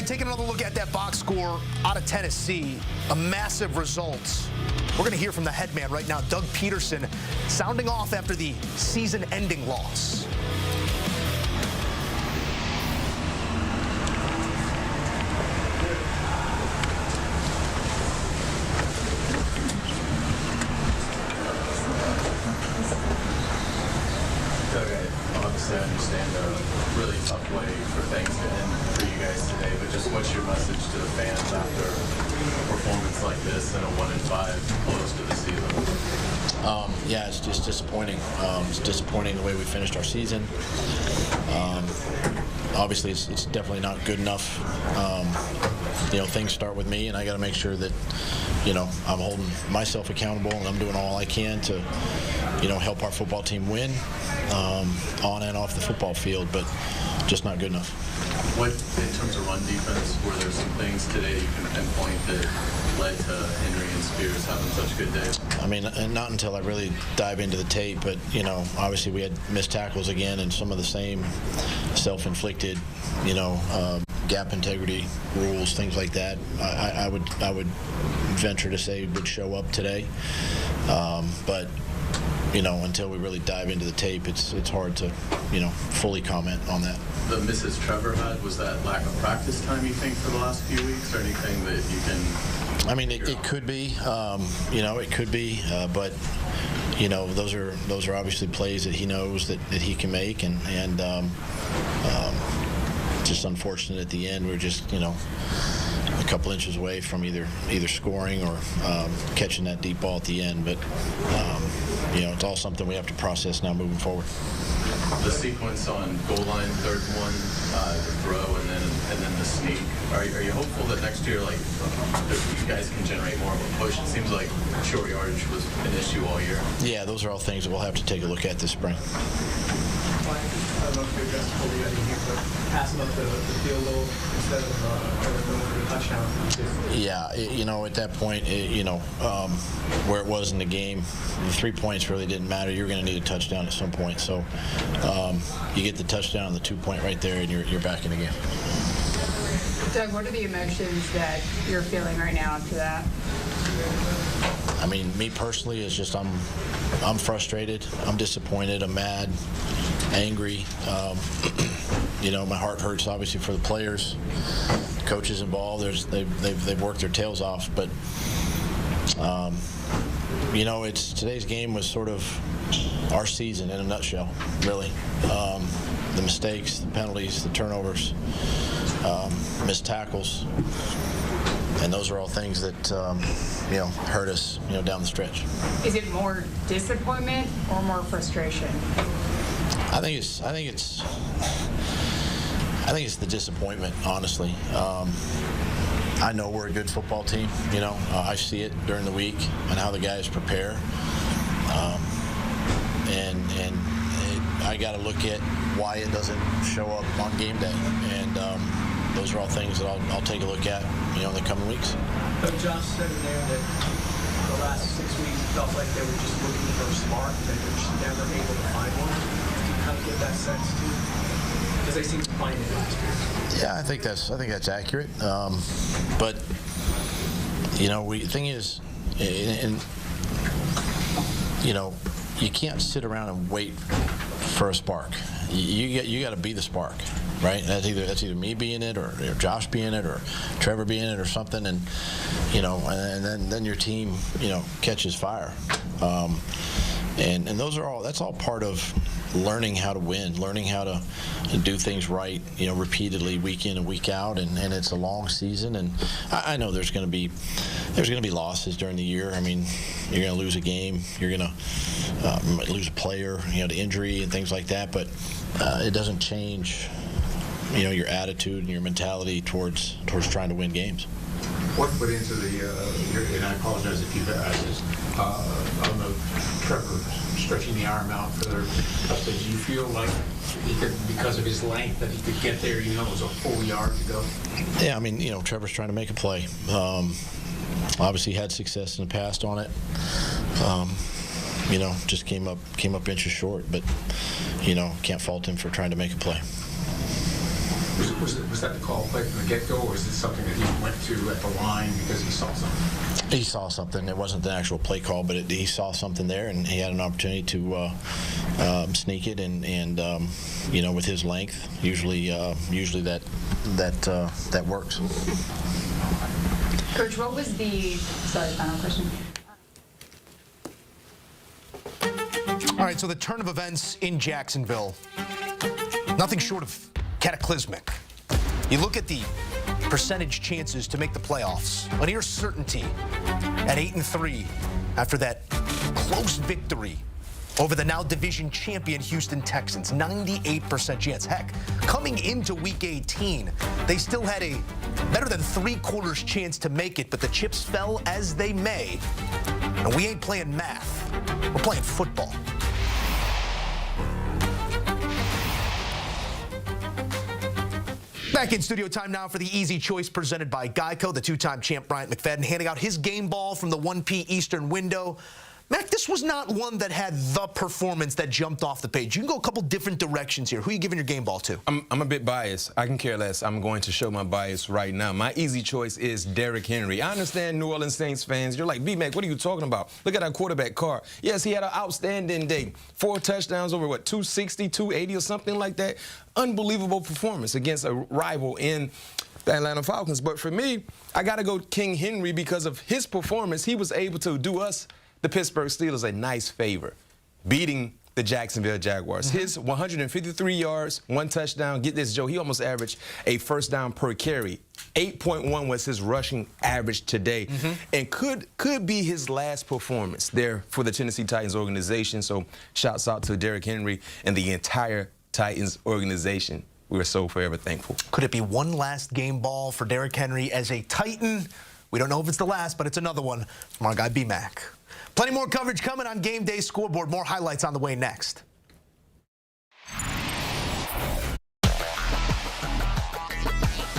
right, taking another look at that box score out of Tennessee. A massive result. We're going to hear from the head man right now, Doug Pederson, sounding off after the season-ending loss. Obviously, I understand a really tough way for things to end for you guys today, but just what's your message to the fans after a performance like this and a 1-5 close to the season? Yeah, it's just disappointing. It's disappointing the way we finished our season. Obviously, it's definitely not good enough. Things start with me, and I got to make sure that, I'm holding myself accountable, and I'm doing all I can to, help our football team win on and off the football field, but just not good enough. What, in terms of run defense, were there some things today you can pinpoint that led to Henry and Spears having such good days? I mean, and not until I really dive into the tape, but, obviously we had missed tackles again and some of the same self-inflicted, gap integrity rules, things like that. I would venture to say would show up today. But until we really dive into the tape, it's hard to, fully comment on that. The misses Trevor had, was that lack of practice time, you think, for the last few weeks, or anything that you can... I mean, it could be, it could be, but, those are obviously plays that he knows that he can make, and just unfortunate at the end. We're just, a couple inches away from either scoring or catching that deep ball at the end, but it's all something we have to process now moving forward. The sequence on goal line, third one, the throw, and then the sneak. Are you hopeful that next year, you guys can generate more of a push? It seems like short yardage was an issue all year. Yeah, those are all things that we'll have to take a look at this spring. I don't know if you addressed fully here, but passing up the field goal instead of going for the touchdown. Yeah, at that point, where it was in the game, the 3 points really didn't matter. You're going to need a touchdown at some point. So you get the touchdown and the 2 point right there, and you're back in the game. Doug, what are the emotions that you're feeling right now after that? I mean, me personally, it's just I'm frustrated, I'm disappointed, I'm mad, angry. My heart hurts obviously for the players, coaches involved. They've worked their tails off, but today's game was sort of our season in a nutshell, really. The mistakes, the penalties, the turnovers, missed tackles. And those are all things that, hurt us, down the stretch. Is it more disappointment or more frustration? I think it's the disappointment, honestly. I know we're a good football team. I see it during the week and how the guys prepare. I got to look at why it doesn't show up on game day. And those are all things that I'll take a look at, in the coming weeks. But Josh said in there that the last 6 weeks it felt like they were just looking for a spark, that they were just never able to find one. Do you kind of get that sense too? Because they seem to find it last year. Yeah, I think that's accurate. But the thing is, you can't sit around and wait for a spark. You got to be the spark, right? That's either me being it, or Josh being it, or Trevor being it, or something, and and then your team catches fire. And that's all part of learning how to win, learning how to do things right, repeatedly, week in and week out, and it's a long season, and I know there's going to be losses during the year. I mean, you're going to lose a game, you're going to lose a player, to injury and things like that, but it doesn't change, your attitude and your mentality towards trying to win games. What went into and I apologize if you've asked this, on the Trevor stretching the arm out for their do you feel like he could, because of his length, that he could get there, it was a full yard to go? Yeah, I mean, Trevor's trying to make a play. Obviously had success in the past on it. Just came up inches short, but, can't fault him for trying to make a play. Was that the call play from the get-go, or is this something that he went to at the line because he saw something? He saw something. It wasn't the actual play call, but he saw something there, and he had an opportunity to sneak it. And you know, with his length, usually that works. Coach, what was the final question? All right, so the turn of events in Jacksonville, nothing short of cataclysmic. You look at the percentage chances to make the playoffs, a near certainty at 8-3 after that close victory over the now division champion Houston Texans, 98% chance. Heck, coming into week 18, they still had a better than 3/4 chance to make it, but the chips fell as they may. And we ain't playing math, we're playing football. Back in studio time now for the Easy Choice presented by Geico. The two-time champ Bryant McFadden handing out his game ball from the 1 p.m. Eastern window. Mac, this was not one that had the performance that jumped off the page. You can go a couple different directions here. Who are you giving your game ball to? I'm a bit biased. I can care less. I'm going to show my bias right now. My easy choice is Derrick Henry. I understand New Orleans Saints fans. You're like, B-Mac, what are you talking about? Look at our quarterback, Carr. Yes, he had an outstanding day. 4 touchdowns over, 260, 280 or something like that. Unbelievable performance against a rival in the Atlanta Falcons. But for me, I got to go King Henry because of his performance. He was able to do us, the Pittsburgh Steelers, a nice favor, beating the Jacksonville Jaguars. His 153 yards, 1 touchdown. Get this, Joe, he almost averaged a first down per carry. 8.1 was his rushing average today, and could be his last performance there for the Tennessee Titans organization. So shouts out to Derrick Henry and the entire Titans organization. We are so forever thankful. Could it be one last game ball for Derrick Henry as a Titan? We don't know if it's the last, but it's another one from our guy B-Mac. Plenty more coverage coming on Game Day Scoreboard. More highlights on the way next.